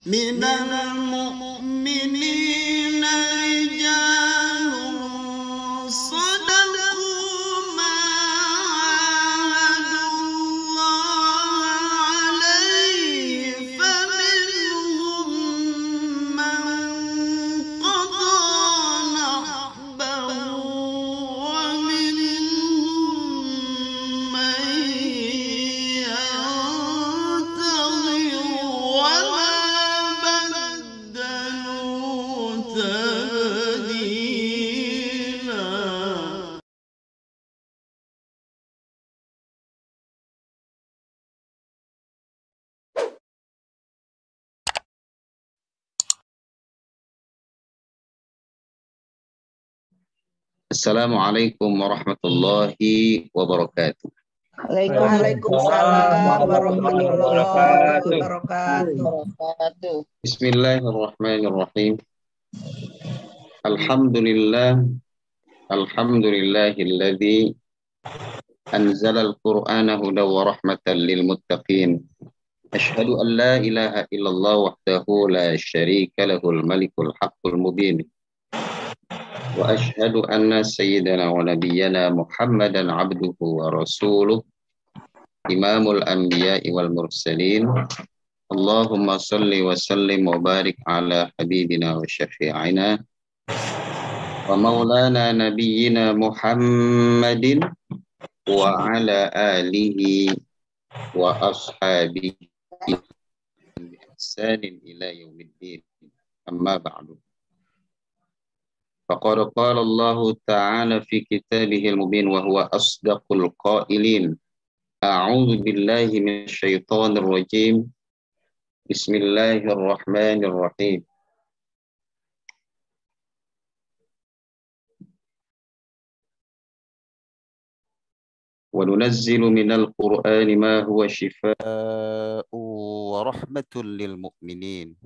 من المؤمنين رجال صدقوا ما عاهدوا الله عليه فمنهم من قضى نحبه ومنهم من ينتظر وما بدلوا تبديلا. Assalamualaikum warahmatullahi wabarakatuh. Waalaikumsalam warahmatullahi wabarakatuh. Bismillahirrahmanirrahim. Alhamdulillahilladzi anzala al-Qur'ana hudan wa rahmatan lil muttaqin. Asyhadu an la ilaha illallah wahdahu la syarika lahul malikul haqqul mubin. Wa asyhadu anna sayyidana wa nabiyyana Muhammadan abduhu wa rasuluh imamul anbiya'i wal mursalin. Allahumma salli wa sallim wa barik ala habibina wa syafi'ina wa maulana nabiyyina Muhammadin wa ala alihi wa ashabihi bi ihsanin ila yaumiddin. Amma ba'du. Faqad qala Allah ta'ala fi kitabihil mubin wa huwa asdaqul qailin. A'udzu billahi minasy syaithanir rajim. Bismillahirrahmanirrahim. Wa nunazzilu minal Qur'ani ma huwa shifaa'un wa rahmatun lil mu'minin.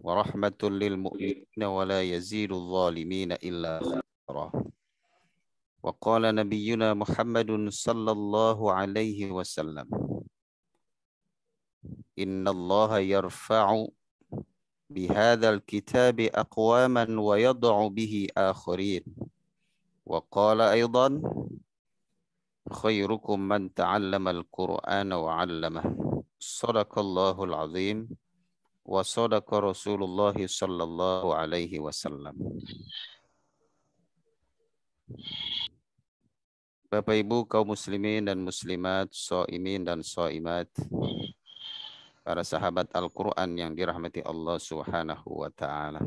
Wa rahmatun lil mu'minina wa la yazidu adh-dhalimina illa khairan. Wa qala nabiyyuna Muhammadun sallallahu alaihi wasallam. Inna Allah yarfa'u bihadzal kitabi aqwaman wa yad'u bihi akharin. Wa qala aidan khairukum man ta'allama al-Qur'ana wa 'allama. Shadaqallahul 'azim wa sadaqa Rasulullah sallallahu alaihi wasallam. Bapak Ibu kaum muslimin dan muslimat, shaimin dan shaimat, para sahabat Al-Quran yang dirahmati Allah Subhanahu wa ta'ala.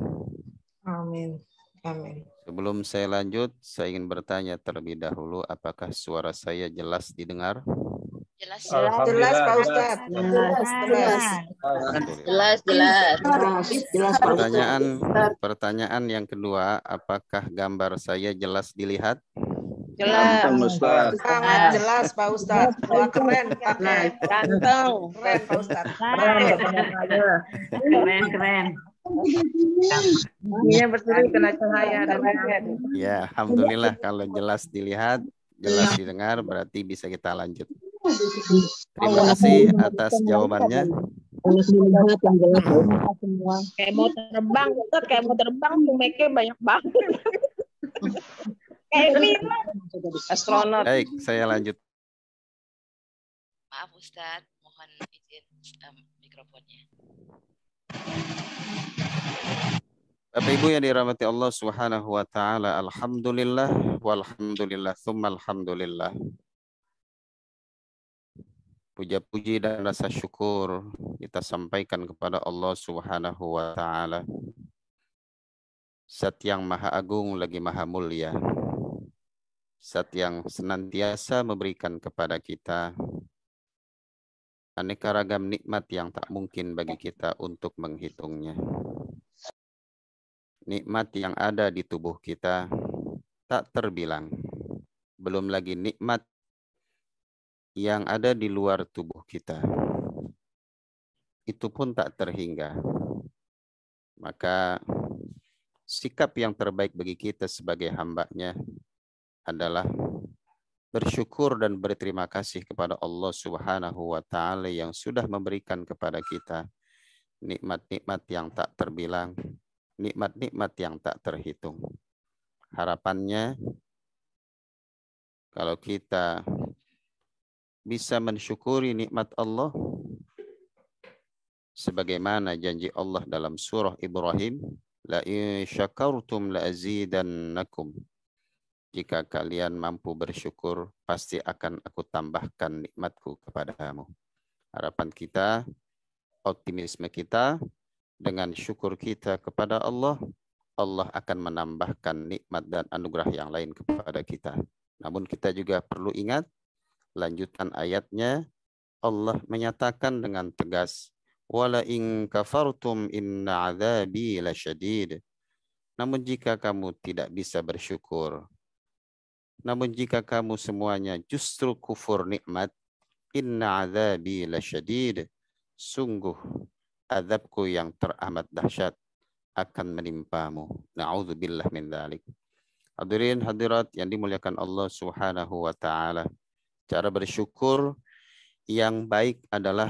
Amin. Amin. Sebelum saya lanjut, saya ingin bertanya terlebih dahulu, apakah suara saya jelas didengar? Jelas, Jelas Pak Ustadz. jelas. Pertanyaan yang kedua, apakah gambar saya jelas dilihat? Jelas. Sangat jelas Pak Ustadz. Wah, keren pakai Ganteng. keren Pak Ustadz. Keren. Iya betul, kena cahaya dan Ya, alhamdulillah kalau jelas dilihat, jelas didengar, berarti bisa kita lanjut. Terima kasih atas jawabannya. kayak mau terbang, Ustaz, kayak mau terbang, tuh make banyak banget. Kayak film astronot. Baik, saya lanjut. Maaf Ustadz, mohon izin mikrofonnya. Bapak Ibu yang dirahmati Allah Subhanahu wa taala, alhamdulillah walhamdulillah tsumma alhamdulillah. Puja-puji dan rasa syukur kita sampaikan kepada Allah Subhanahu wa taala. Zat yang maha agung lagi maha mulia. Zat yang senantiasa memberikan kepada kita aneka ragam nikmat yang tak mungkin bagi kita untuk menghitungnya. Nikmat yang ada di tubuh kita tak terbilang. Belum lagi nikmat yang ada di luar tubuh kita. Itu pun tak terhingga. Maka sikap yang terbaik bagi kita sebagai hamba-Nya adalah bersyukur dan berterima kasih kepada Allah Subhanahu wa taala yang sudah memberikan kepada kita nikmat-nikmat yang tak terbilang, nikmat-nikmat yang tak terhitung. Harapannya kalau kita bisa mensyukuri nikmat Allah sebagaimana janji Allah dalam surah Ibrahim, la in syakartum la azidannakum. Jika kalian mampu bersyukur, pasti akan aku tambahkan nikmatku kepadamu. Harapan kita, optimisme kita, dengan syukur kita kepada Allah, Allah akan menambahkan nikmat dan anugerah yang lain kepada kita. Namun kita juga perlu ingat, lanjutan ayatnya, Allah menyatakan dengan tegas, wala in kafartum inna adzabi lasyadid. Namun jika kamu tidak bisa bersyukur, namun jika kamu semuanya justru kufur nikmat, inna adzabi lasyadid, sungguh azabku yang teramat dahsyat akan menimpamu. Na'udzubillah min dzalik. Hadirin hadirat yang dimuliakan Allah Subhanahu wa taala. Cara bersyukur yang baik adalah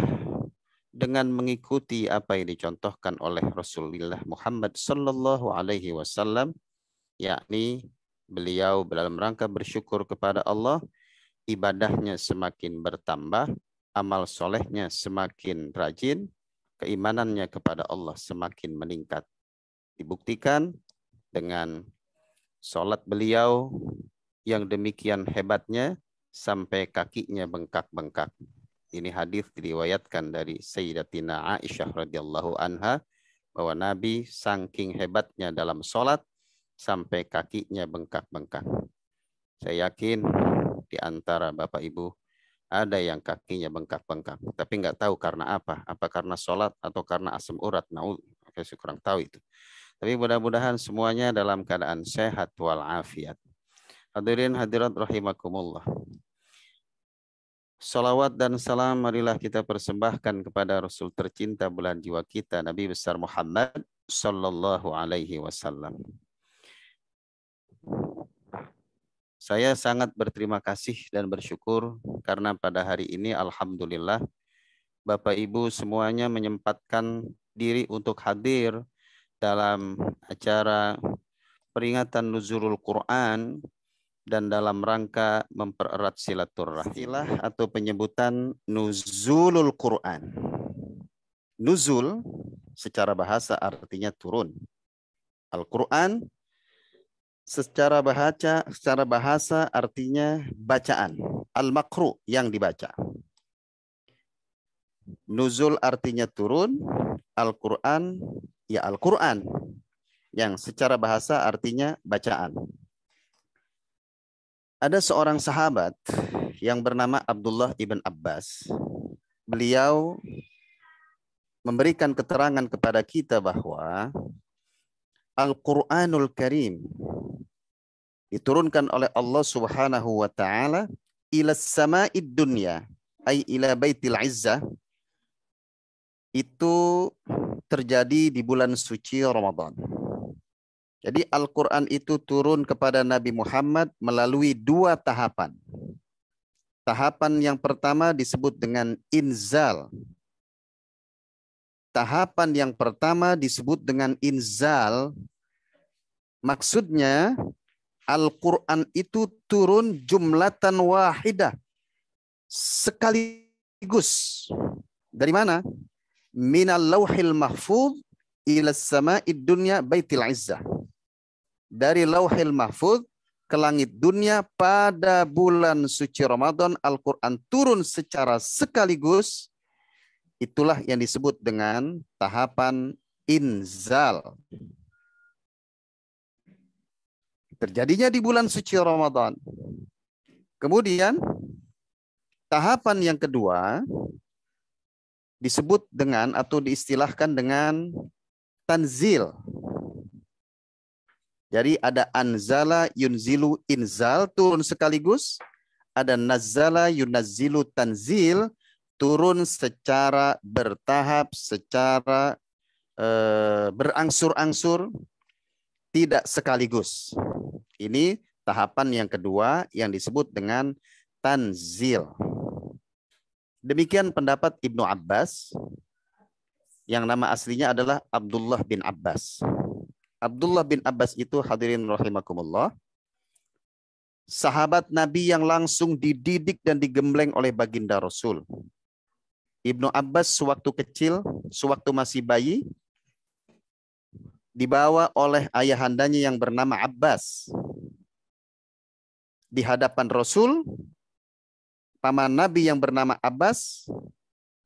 dengan mengikuti apa yang dicontohkan oleh Rasulullah Muhammad sallallahu alaihi wasallam, yakni beliau dalam rangka bersyukur kepada Allah, ibadahnya semakin bertambah, amal solehnya semakin rajin, keimanannya kepada Allah semakin meningkat. Dibuktikan dengan sholat beliau yang demikian hebatnya sampai kakinya bengkak-bengkak. Ini hadis diriwayatkan dari Sayyidatina Aisyah radhiyallahu anha bahwa Nabi saking hebatnya dalam sholat sampai kakinya bengkak-bengkak. Saya yakin di antara Bapak Ibu ada yang kakinya bengkak-bengkak, tapi nggak tahu karena apa. Apa karena sholat atau karena asam urat? Saya kurang tahu itu. Tapi mudah-mudahan semuanya dalam keadaan sehat walafiat. Hadirin hadirat rahimakumullah. Salawat dan salam marilah kita persembahkan kepada Rasul tercinta bulan jiwa kita, Nabi besar Muhammad sallallahu alaihi wasallam. Saya sangat berterima kasih dan bersyukur karena pada hari ini alhamdulillah Bapak Ibu semuanya menyempatkan diri untuk hadir dalam acara peringatan Nuzulul Quran dan dalam rangka mempererat silaturahim atau penyebutan Nuzulul Quran. Nuzul secara bahasa artinya turun. Al-Quran secara bahasa artinya bacaan. Al-Maqru yang dibaca. Nuzul artinya turun, Al-Quran ya Al-Quran yang secara bahasa artinya bacaan. Ada seorang sahabat yang bernama Abdullah ibn Abbas. Beliau memberikan keterangan kepada kita bahwa Al-Quranul Karim diturunkan oleh Allah Subhanahu wa taala ila sama'id dunya ay ila baitil izzah, itu terjadi di bulan suci Ramadan. Jadi Al-Quran itu turun kepada Nabi Muhammad melalui dua tahapan. Tahapan yang pertama disebut dengan inzal. Tahapan yang pertama disebut dengan inzal. Maksudnya Al-Quran itu turun jumlatan wahidah. Sekaligus. Dari mana? Minal lauhil mahfuz ila sama'id dunya baitil izzah. Dari lauhil mahfuz ke langit dunia pada bulan suci Ramadan, Al-Quran turun secara sekaligus. Itulah yang disebut dengan tahapan inzal. Terjadinya di bulan suci Ramadan. Kemudian tahapan yang kedua disebut dengan atau diistilahkan dengan tanzil. Jadi ada anzala yunzilu inzal, turun sekaligus. Ada nazzala yunazzilu tanzil, turun secara bertahap, secara berangsur-angsur, tidak sekaligus. Ini tahapan yang kedua yang disebut dengan tanzil. Demikian pendapat Ibnu Abbas. yang nama aslinya adalah Abdullah bin Abbas. Abdullah bin Abbas itu, hadirin rahimakumullah, sahabat Nabi yang langsung dididik dan digembleng oleh baginda Rasul. Ibnu Abbas sewaktu kecil, sewaktu masih bayi, dibawa oleh ayahandanya yang bernama Abbas di hadapan Rasul. Paman Nabi yang bernama Abbas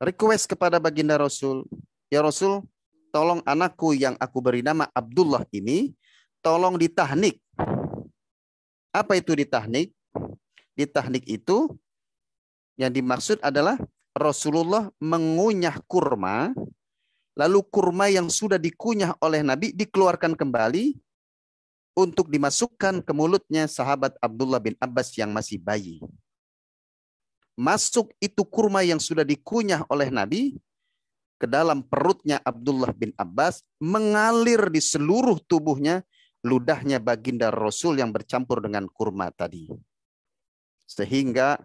request kepada baginda Rasul, ya Rasul, tolong anakku yang aku beri nama Abdullah ini, tolong ditahnik. Apa itu ditahnik? Ditahnik itu yang dimaksud adalah Rasulullah mengunyah kurma, lalu kurma yang sudah dikunyah oleh Nabi dikeluarkan kembali untuk dimasukkan ke mulutnya sahabat Abdullah bin Abbas yang masih bayi. Masuk itu kurma yang sudah dikunyah oleh Nabi ke dalam perutnya Abdullah bin Abbas, mengalir di seluruh tubuhnya, ludahnya baginda Rasul yang bercampur dengan kurma tadi. Sehingga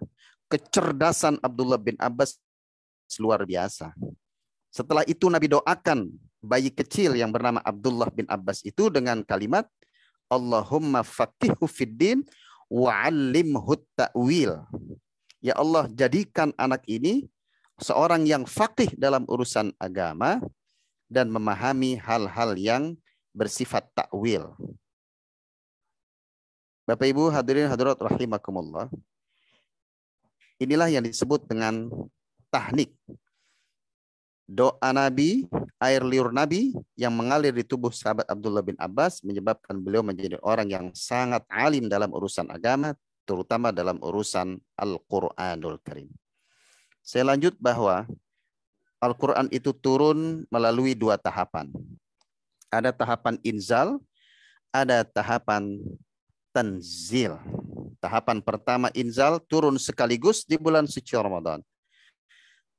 kecerdasan Abdullah bin Abbas luar biasa. Setelah itu Nabi doakan bayi kecil yang bernama Abdullah bin Abbas itu dengan kalimat, Allahumma faqihhu fiddin wa'allimhu ta'wil. Ya Allah, jadikan anak ini seorang yang faqih dalam urusan agama dan memahami hal-hal yang bersifat takwil. Bapak Ibu hadirin hadirat rahimakumullah. Inilah yang disebut dengan tahnik. Doa Nabi, air liur Nabi yang mengalir di tubuh sahabat Abdullah bin Abbas menyebabkan beliau menjadi orang yang sangat alim dalam urusan agama, terutama dalam urusan Al-Quranul Karim. Saya lanjut bahwa Al-Quran itu turun melalui dua tahapan. Ada tahapan inzal, ada tahapan tanzil. Tahapan pertama inzal, turun sekaligus di bulan suci Ramadan.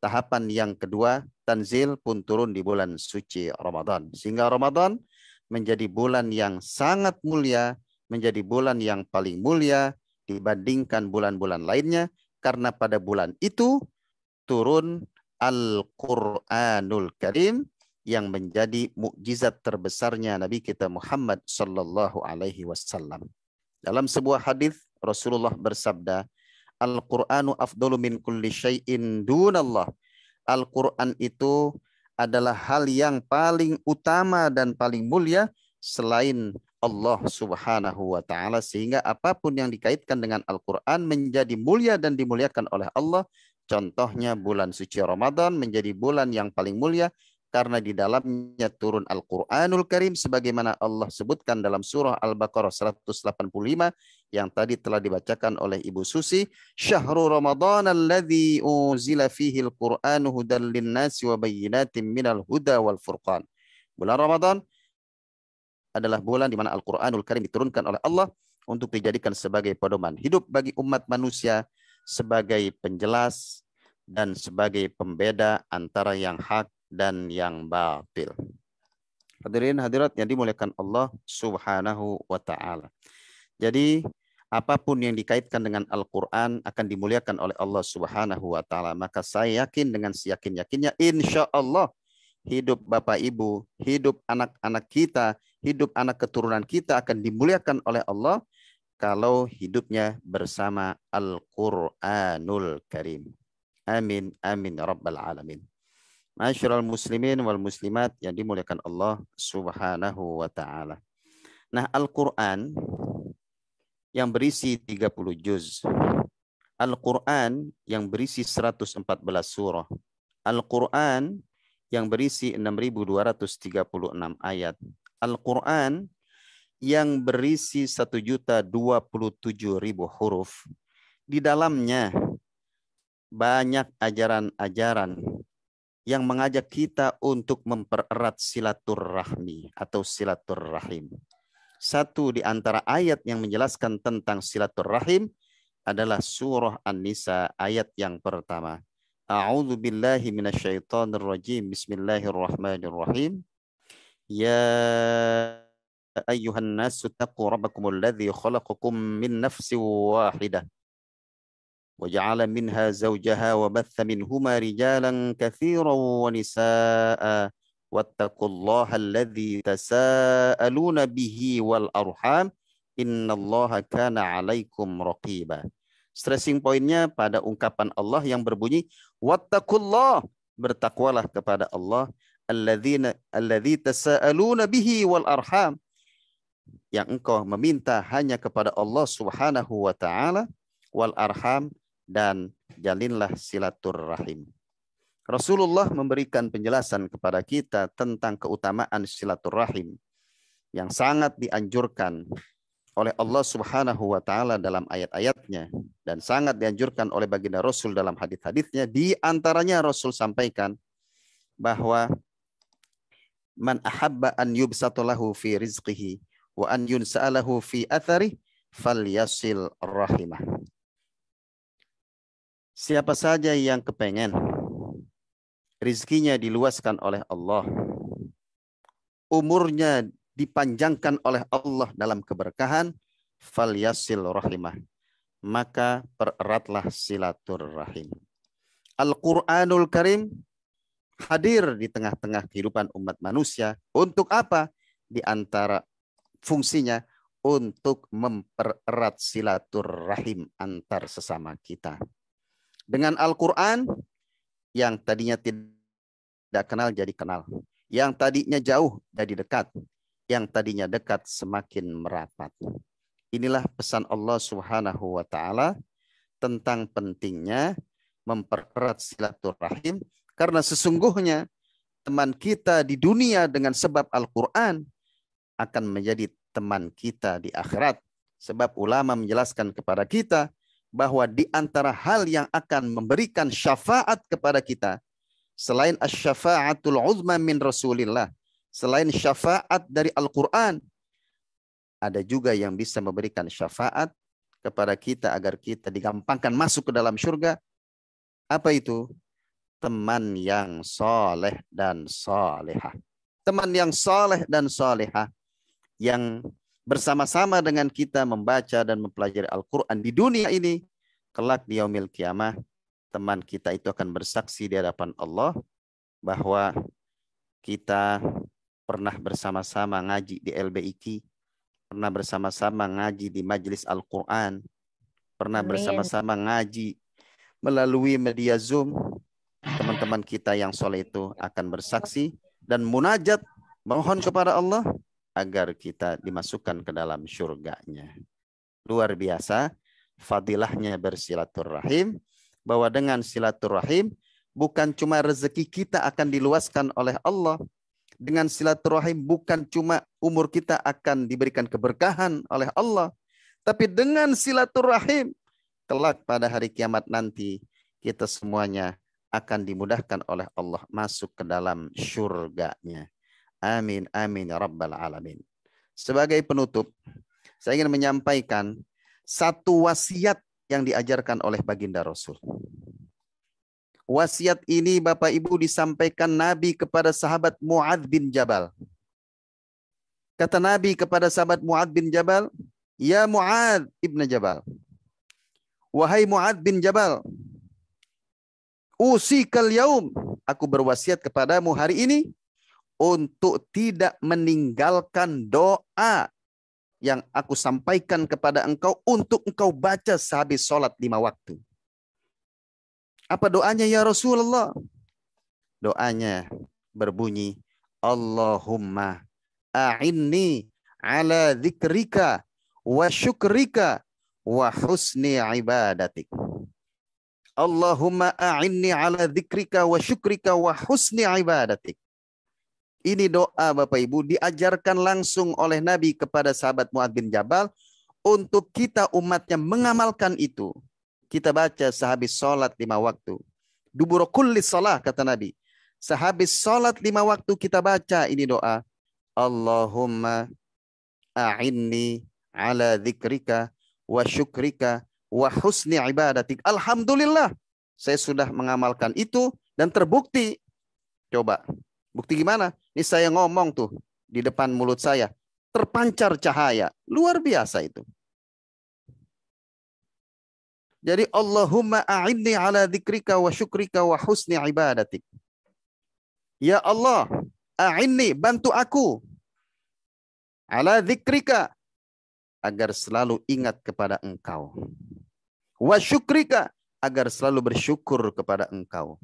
Tahapan yang kedua, tanzil pun turun di bulan suci Ramadan. Sehingga Ramadan menjadi bulan yang sangat mulia, menjadi bulan yang paling mulia dibandingkan bulan-bulan lainnya. Karena pada bulan itu turun Al-Quranul Karim yang menjadi mukjizat terbesarnya Nabi kita Muhammad sallallahu alaihi wasallam. Dalam sebuah hadis Rasulullah bersabda, Al-Qur'anu afdalu min kulli syai'in dunallah. Al-Qur'an itu adalah hal yang paling utama dan paling mulia selain Allah Subhanahu wa taala, sehingga apapun yang dikaitkan dengan Al-Qur'an menjadi mulia dan dimuliakan oleh Allah. Contohnya bulan suci Ramadan menjadi bulan yang paling mulia karena di dalamnya turun Al-Quranul Karim sebagaimana Allah sebutkan dalam surah Al-Baqarah 185 yang tadi telah dibacakan oleh Ibu Susi. Syahrul Ramadan alladzi unzila fihi al-Qur'anu hudan lin-nasi wa bayyinatin minal huda wal furqan. Bulan Ramadan adalah bulan di mana Al-Quranul Karim diturunkan oleh Allah untuk dijadikan sebagai pedoman hidup bagi umat manusia, sebagai penjelas dan sebagai pembeda antara yang hak dan yang batil. Hadirin hadirat yang dimuliakan Allah Subhanahu wa taala. Jadi apapun yang dikaitkan dengan Al-Qur'an akan dimuliakan oleh Allah Subhanahu wa taala. Maka saya yakin dengan seyakin-yakinnya insya Allah hidup Bapak Ibu, hidup anak-anak kita, hidup anak keturunan kita akan dimuliakan oleh Allah kalau hidupnya bersama Al-Quranul Karim. Amin, amin, ya Rabbal Alamin. Masyarul muslimin wal muslimat yang dimuliakan Allah Subhanahu wa ta'ala. Nah, Al-Quran yang berisi 30 juz. Al-Quran yang berisi 114 surah. Al-Quran yang berisi 6.236 ayat. Al-Quran yang berisi 1.027.000 huruf. Di dalamnya banyak ajaran-ajaran yang mengajak kita untuk mempererat silaturahmi atau silaturrahim. Satu di antara ayat yang menjelaskan tentang silaturrahim adalah surah An-Nisa ayat yang pertama. A'udzu billahi minasyaitonir rajim. Bismillahirrahmanirrahim. Ya ayyuhan nasu taqu rabbakumul ladzi khalaqakum min nafsin wahidah. وجعل منها زوجها وبث منهما رجالا كثيرا ونساء wattaqullaha alladzi tasaaluna bihi wal arham innallaha kana 'alaikum raqiba. Stressing pointnya pada ungkapan Allah yang berbunyi wattaqullah, bertakwalah kepada Allah, alladzi tasaaluna bihi wal arham, yang engkau meminta hanya kepada Allah Subhanahu wa taala, wal arham, dan jalinlah silaturrahim. Rasulullah memberikan penjelasan kepada kita tentang keutamaan silaturrahim yang sangat dianjurkan oleh Allah Subhanahu wa taala dalam ayat-ayatnya dan sangat dianjurkan oleh baginda Rasul dalam hadis-hadisnya. Di antaranya Rasul sampaikan bahwa man ahabba an yubsatalahu fi rizqihi wa an yunsa'alahu fi athari falyasil rahimah. Siapa saja yang kepengen rizkinya diluaskan oleh Allah, umurnya dipanjangkan oleh Allah dalam keberkahan, falyasil rahimah, maka pereratlah silaturrahim. Al-Quranul Karim hadir di tengah-tengah kehidupan umat manusia. Untuk apa? Di antara fungsinya untuk mempererat silaturrahim antar sesama kita. Dengan Al-Quran, yang tadinya tidak kenal jadi kenal, yang tadinya jauh jadi dekat, yang tadinya dekat semakin merapat. Inilah pesan Allah Subhanahu wa taala tentang pentingnya mempererat silaturahim, karena sesungguhnya teman kita di dunia dengan sebab Al-Quran akan menjadi teman kita di akhirat. Sebab ulama menjelaskan kepada kita bahwa di antara hal yang akan memberikan syafaat kepada kita, selain asy-syafa'atul uzma min Rasulillah, selain syafaat dari Al-Quran, ada juga yang bisa memberikan syafaat kepada kita agar kita digampangkan masuk ke dalam surga. Apa itu? Teman yang soleh dan solehah. Teman yang soleh dan solehah yang bersama-sama dengan kita membaca dan mempelajari Al-Quran di dunia ini, kelak di yaumil kiamah, teman kita itu akan bersaksi di hadapan Allah bahwa kita pernah bersama-sama ngaji di LBIQ, pernah bersama-sama ngaji di majelis Al-Quran, pernah bersama-sama ngaji melalui media Zoom. Teman-teman kita yang soleh itu akan bersaksi dan munajat mohon kepada Allah agar kita dimasukkan ke dalam surganya. Luar biasa fadilahnya bersilaturahim, bahwa dengan silaturahim bukan cuma rezeki kita akan diluaskan oleh Allah, dengan silaturahim bukan cuma umur kita akan diberikan keberkahan oleh Allah, tapi dengan silaturahim kelak pada hari kiamat nanti kita semuanya akan dimudahkan oleh Allah masuk ke dalam surganya. Amin, amin, ya rabbal alamin. Sebagai penutup, saya ingin menyampaikan satu wasiat yang diajarkan oleh baginda Rasul. Wasiat ini Bapak Ibu disampaikan Nabi kepada sahabat Mu'adz bin Jabal. Kata Nabi kepada sahabat Mu'adz bin Jabal, ya Mu'adz ibn Jabal, wahai Mu'adz bin Jabal, usikal yaum, aku berwasiat kepadamu hari ini untuk tidak meninggalkan doa yang aku sampaikan kepada engkau untuk engkau baca sehabis sholat 5 waktu. Apa doanya ya Rasulullah? Doanya berbunyi, Allahumma a'inni ala dzikrika wa syukrika wa husni ibadatik. Allahumma a'inni ala dzikrika wa syukrika wa husni ibadatik. Ini doa Bapak Ibu diajarkan langsung oleh Nabi kepada sahabat Mu'adz bin Jabal untuk kita umatnya mengamalkan itu. Kita baca sehabis sholat 5 waktu. Dubur kulli shalah kata Nabi. Sehabis sholat 5 waktu kita baca ini doa. Allahumma a'inni ala dzikrika wa syukrika wa husni ibadatik. Alhamdulillah saya sudah mengamalkan itu dan terbukti. Coba. Bukti gimana? Ini saya ngomong tuh di depan mulut saya. Terpancar cahaya. Luar biasa itu. Jadi Allahumma a'inni ala dzikrika wa syukrika wa husni ibadatik. Ya Allah, a'inni, bantu aku. Ala dzikrika, agar selalu ingat kepada engkau. Wa syukrika, agar selalu bersyukur kepada engkau.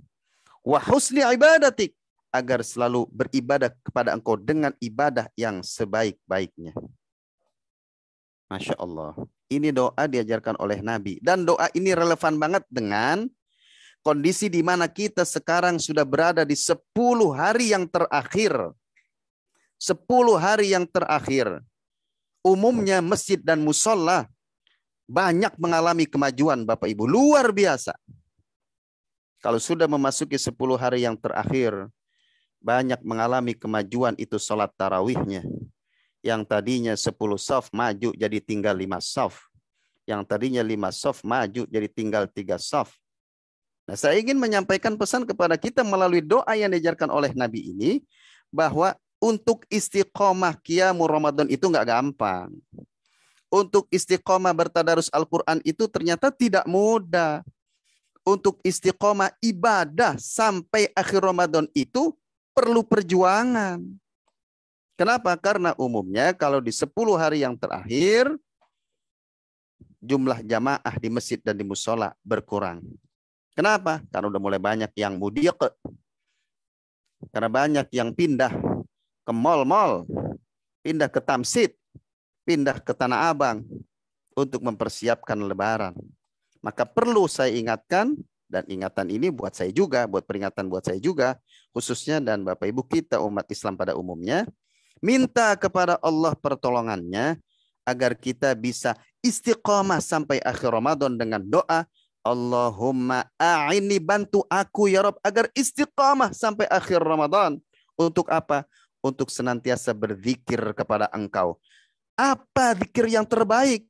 Wa husni ibadatik, agar selalu beribadah kepada engkau dengan ibadah yang sebaik-baiknya. Masya Allah. Ini doa diajarkan oleh Nabi. Dan doa ini relevan banget dengan kondisi di mana kita sekarang sudah berada di 10 hari yang terakhir. 10 hari yang terakhir. Umumnya masjid dan musola banyak mengalami kemajuan Bapak Ibu. Luar biasa. Kalau sudah memasuki 10 hari yang terakhir, banyak mengalami kemajuan itu sholat tarawihnya. Yang tadinya 10 shaf maju jadi tinggal 5 shaf. Yang tadinya 5 shaf maju jadi tinggal 3 shaf. Nah, saya ingin menyampaikan pesan kepada kita melalui doa yang diajarkan oleh Nabi ini, bahwa untuk istiqomah qiyamul Ramadan itu nggak gampang. Untuk istiqomah bertadarus Al-Quran itu ternyata tidak mudah. Untuk istiqomah ibadah sampai akhir Ramadan itu perlu perjuangan. Kenapa? Karena umumnya kalau di 10 hari yang terakhir, jumlah jamaah di masjid dan di musola berkurang. Kenapa? Karena udah mulai banyak yang mudik. Karena banyak yang pindah ke mal-mal, pindah ke Tamsid, pindah ke Tanah Abang untuk mempersiapkan Lebaran. Maka perlu saya ingatkan, dan ingatan ini buat saya juga, buat peringatan buat saya juga, khususnya dan Bapak Ibu kita umat Islam pada umumnya, minta kepada Allah pertolongannya agar kita bisa istiqamah sampai akhir Ramadan dengan doa, Allahumma a'inni, bantu aku ya Rabb agar istiqamah sampai akhir Ramadan. Untuk apa? Untuk senantiasa berzikir kepada Engkau. Apa zikir yang terbaik?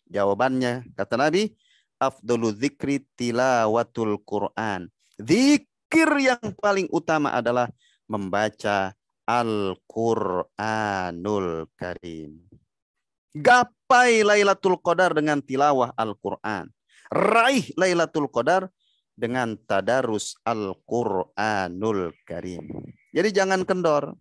Jawabannya, kata Nabi, afdalu dzikri tilawatul Quran. Zikir yang paling utama adalah membaca Al-Quranul Karim. Gapai Lailatul Qadar dengan tilawah Al-Quran. Raih Lailatul Qadar dengan tadarus Al-Quranul Karim. Jadi jangan kendor.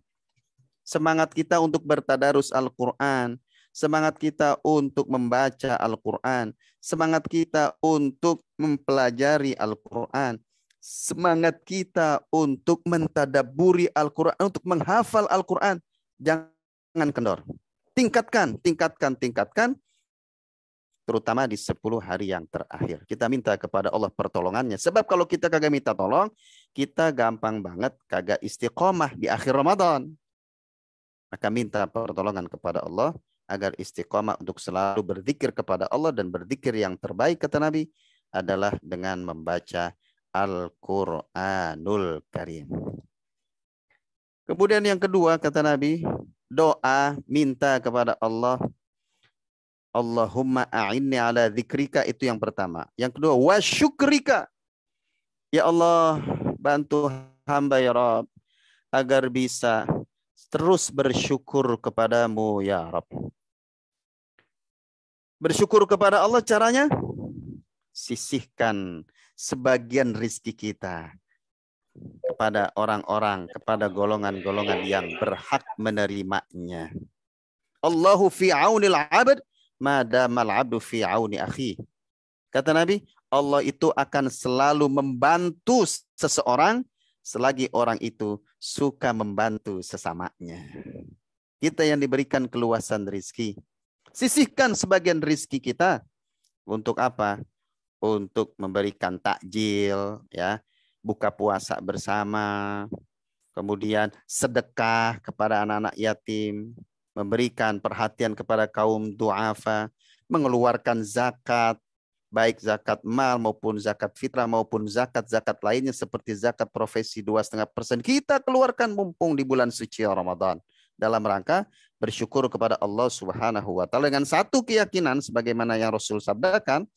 Semangat kita untuk bertadarus Al-Quran. Semangat kita untuk membaca Al-Quran. Semangat kita untuk mempelajari Al-Quran. Semangat kita untuk mentadaburi Al-Quran, untuk menghafal Al-Quran. Jangan kendor. Tingkatkan. Terutama di 10 hari yang terakhir. Kita minta kepada Allah pertolongannya. Sebab kalau kita kagak minta tolong, kita gampang banget kagak istiqomah di akhir Ramadan. Maka minta pertolongan kepada Allah agar istiqomah untuk selalu berzikir kepada Allah, dan berzikir yang terbaik kata Nabi adalah dengan membaca Al-Quranul Karim. Kemudian yang kedua kata Nabi, doa minta kepada Allah, Allahumma a'inni ala dzikrika, itu yang pertama. Yang kedua, wa syukrika. Ya Allah, bantu hamba ya Rabb agar bisa terus bersyukur kepadamu ya Rabb. Bersyukur kepada Allah caranya, sisihkan sebagian rizki kita kepada orang-orang, kepada golongan-golongan yang berhak menerimanya. Allahu fi aunil abd madamal abdu fi auni akhi. Kata Nabi, Allah itu akan selalu membantu seseorang selagi orang itu suka membantu sesamanya. Kita yang diberikan keluasan rizki, sisihkan sebagian rizki kita. Untuk apa? Untuk memberikan takjil, ya, buka puasa bersama, kemudian sedekah kepada anak-anak yatim, memberikan perhatian kepada kaum du'afa, mengeluarkan zakat, baik zakat mal maupun zakat fitrah maupun zakat-zakat lainnya seperti zakat profesi 2,5% kita keluarkan mumpung di bulan suci Ramadan dalam rangka bersyukur kepada Allah Subhanahu wa taala dengan satu keyakinan sebagaimana yang Rasul sabdakan,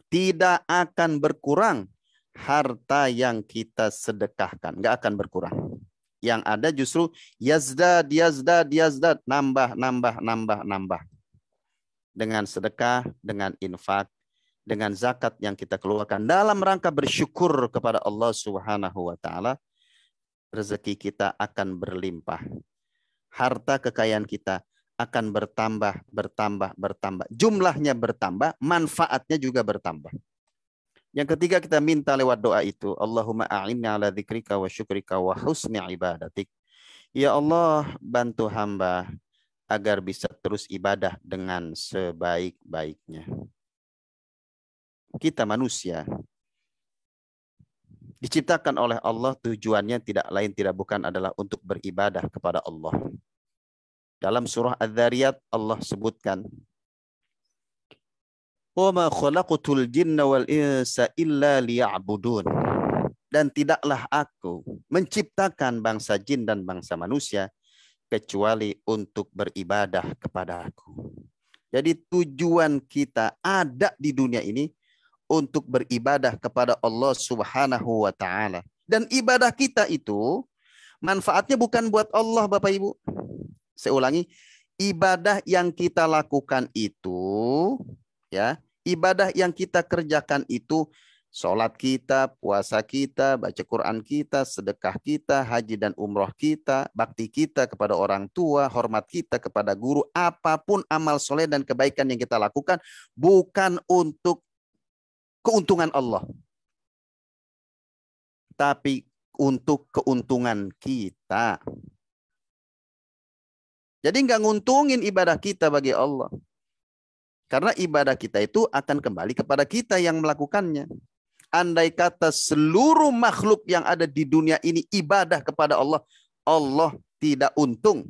tidak akan berkurang harta yang kita sedekahkan, nggak akan berkurang. Yang ada justru yazdad, nambah. Dengan sedekah, dengan infak, dengan zakat yang kita keluarkan dalam rangka bersyukur kepada Allah Subhanahu wa taala, rezeki kita akan berlimpah. Harta kekayaan kita akan bertambah, bertambah, bertambah. Jumlahnya bertambah, manfaatnya juga bertambah. Yang ketiga kita minta lewat doa itu, Allahumma a'inni ala dzikrika wa syukrika wa husni ibadatik. Ya Allah, bantu hamba agar bisa terus ibadah dengan sebaik-baiknya. Kita manusia diciptakan oleh Allah, tujuannya tidak lain tidak bukan adalah untuk beribadah kepada Allah. Dalam surah Adz-Dzariyat Allah sebutkan, "Wa ma khalaqtul jinna wal insa illa liya'budun." Dan tidaklah aku menciptakan bangsa jin dan bangsa manusia kecuali untuk beribadah kepada aku. Jadi tujuan kita ada di dunia ini untuk beribadah kepada Allah Subhanahu wa taala. Dan ibadah kita itu manfaatnya bukan buat Allah, Bapak Ibu. Saya ulangi, ibadah yang kita lakukan itu, ya, ibadah yang kita kerjakan itu, sholat kita, puasa kita, baca Quran kita, sedekah kita, haji dan umroh kita, bakti kita kepada orang tua, hormat kita kepada guru, apapun amal soleh dan kebaikan yang kita lakukan, bukan untuk keuntungan Allah, tapi untuk keuntungan kita. Jadi nggak nguntungin ibadah kita bagi Allah. Karena ibadah kita itu akan kembali kepada kita yang melakukannya. Andai kata seluruh makhluk yang ada di dunia ini ibadah kepada Allah, Allah tidak untung.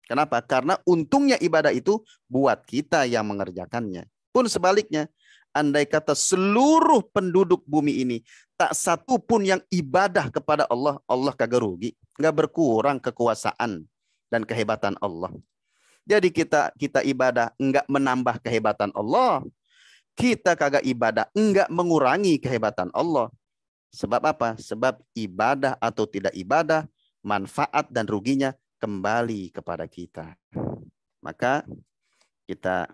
Kenapa? Karena untungnya ibadah itu buat kita yang mengerjakannya. Pun sebaliknya, andai kata seluruh penduduk bumi ini tak satu pun yang ibadah kepada Allah, Allah kagak rugi. Nggak berkurang kekuasaan dan kehebatan Allah. Jadi kita ibadah enggak menambah kehebatan Allah. Kita kagak ibadah enggak mengurangi kehebatan Allah. Sebab apa? Sebab ibadah atau tidak ibadah, manfaat dan ruginya kembali kepada kita. Maka kita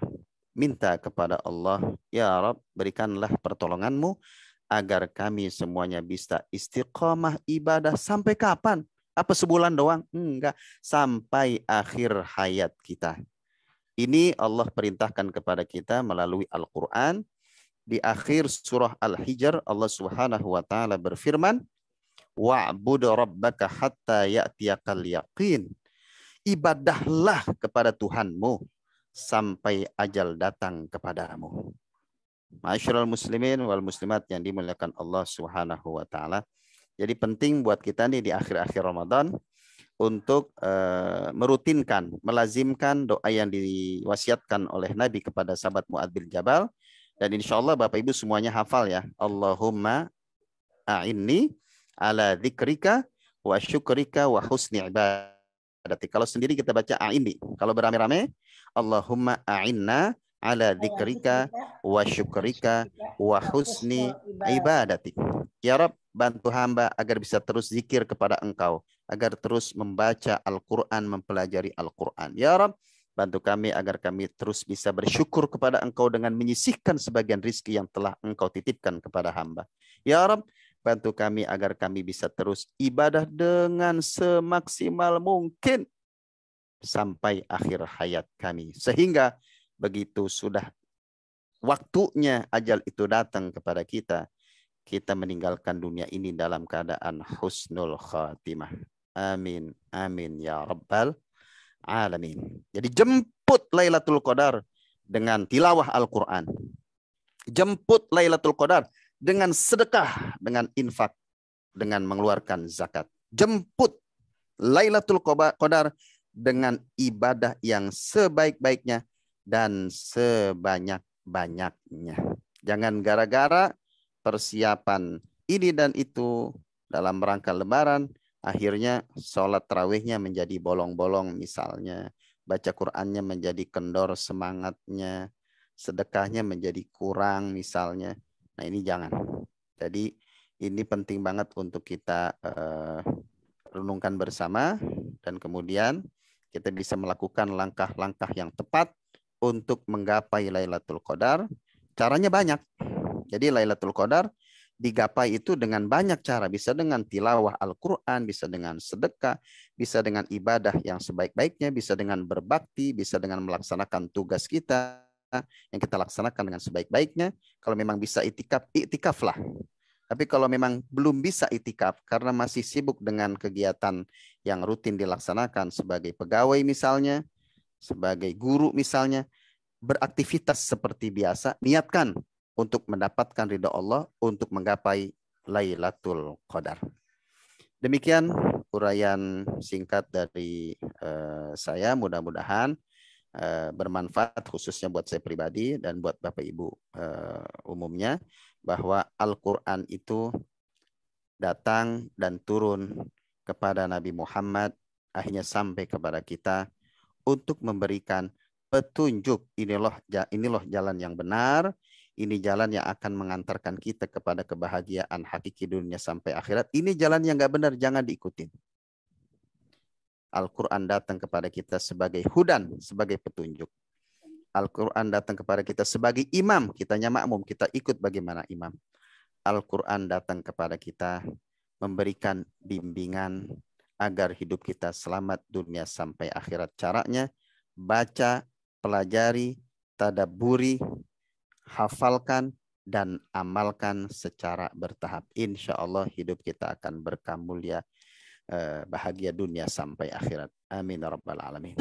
minta kepada Allah, ya Rabb, berikanlah pertolongan-Mu agar kami semuanya bisa istiqamah ibadah sampai kapan? Apa sebulan doang? Enggak, sampai akhir hayat kita. Ini Allah perintahkan kepada kita melalui Al-Quran. Di akhir surah Al-Hijr, Allah Subhanahu wa taala berfirman, "Wa'bud rabbaka hatta ya'tiyakal yaqin." Ibadahlah kepada Tuhanmu sampai ajal datang kepadamu. Ma'asyiral muslimin wal muslimat yang dimuliakan Allah Subhanahu wa taala. Jadi penting buat kita nih di akhir-akhir Ramadan untuk merutinkan, melazimkan doa yang diwasiatkan oleh Nabi kepada sahabat Mu'adz bin Jabal. Dan insya Allah Bapak Ibu semuanya hafal ya. Allahumma a'inni ala dzikrika wa syukrika wa husni ibadati. Kalau sendiri kita baca a'inni. Kalau beramai-ramai, Allahumma a'inna ala dzikrika wa syukrika wa husni ibadati. Ya Rabb, bantu hamba agar bisa terus zikir kepada Engkau, agar terus membaca Al-Quran, mempelajari Al-Quran. Ya Rabb, bantu kami agar kami terus bisa bersyukur kepada Engkau dengan menyisihkan sebagian rizki yang telah Engkau titipkan kepada hamba. Ya Rabb, bantu kami agar kami bisa terus ibadah dengan semaksimal mungkin sampai akhir hayat kami. Sehingga begitu sudah waktunya ajal itu datang kepada kita, kita meninggalkan dunia ini dalam keadaan husnul khatimah. Amin. Amin ya rabbal alamin. Jadi jemput Lailatul Qadar dengan tilawah Al-Quran. Jemput Lailatul Qadar dengan sedekah, dengan infak, dengan mengeluarkan zakat. Jemput Lailatul Qadar dengan ibadah yang sebaik-baiknya dan sebanyak-banyaknya. Jangan gara-gara persiapan ini dan itu dalam rangka lebaran, akhirnya sholat tarawihnya menjadi bolong-bolong misalnya, baca Qur'annya menjadi kendor semangatnya, sedekahnya menjadi kurang misalnya. Nah ini jangan. Jadi ini penting banget untuk kita renungkan bersama dan kemudian kita bisa melakukan langkah-langkah yang tepat untuk menggapai Lailatul Qadar. Caranya banyak. Jadi Lailatul Qadar digapai itu dengan banyak cara. Bisa dengan tilawah Al-Quran, bisa dengan sedekah, bisa dengan ibadah yang sebaik-baiknya, bisa dengan berbakti, bisa dengan melaksanakan tugas kita yang kita laksanakan dengan sebaik-baiknya. Kalau memang bisa itikaf, itikaflah. Tapi kalau memang belum bisa itikaf karena masih sibuk dengan kegiatan yang rutin dilaksanakan sebagai pegawai misalnya, sebagai guru misalnya, beraktivitas seperti biasa, niatkan untuk mendapatkan ridha Allah, untuk menggapai Lailatul Qadar. Demikian uraian singkat dari saya, mudah-mudahan bermanfaat khususnya buat saya pribadi dan buat Bapak Ibu umumnya, bahwa Al-Quran itu datang dan turun kepada Nabi Muhammad, akhirnya sampai kepada kita untuk memberikan petunjuk. Inilah jalan yang benar, ini jalan yang akan mengantarkan kita kepada kebahagiaan hakiki dunia sampai akhirat. Ini jalan yang nggak benar, jangan diikutin. Al-Quran datang kepada kita sebagai hudan, sebagai petunjuk. Al-Quran datang kepada kita sebagai imam, kitanya makmum, kita ikut bagaimana imam. Al-Quran datang kepada kita memberikan bimbingan agar hidup kita selamat dunia sampai akhirat. Caranya baca, pelajari, tadabburi, hafalkan, dan amalkan secara bertahap. Insya Allah hidup kita akan berkah mulia, bahagia dunia sampai akhirat. Amin ya rabbal alamin.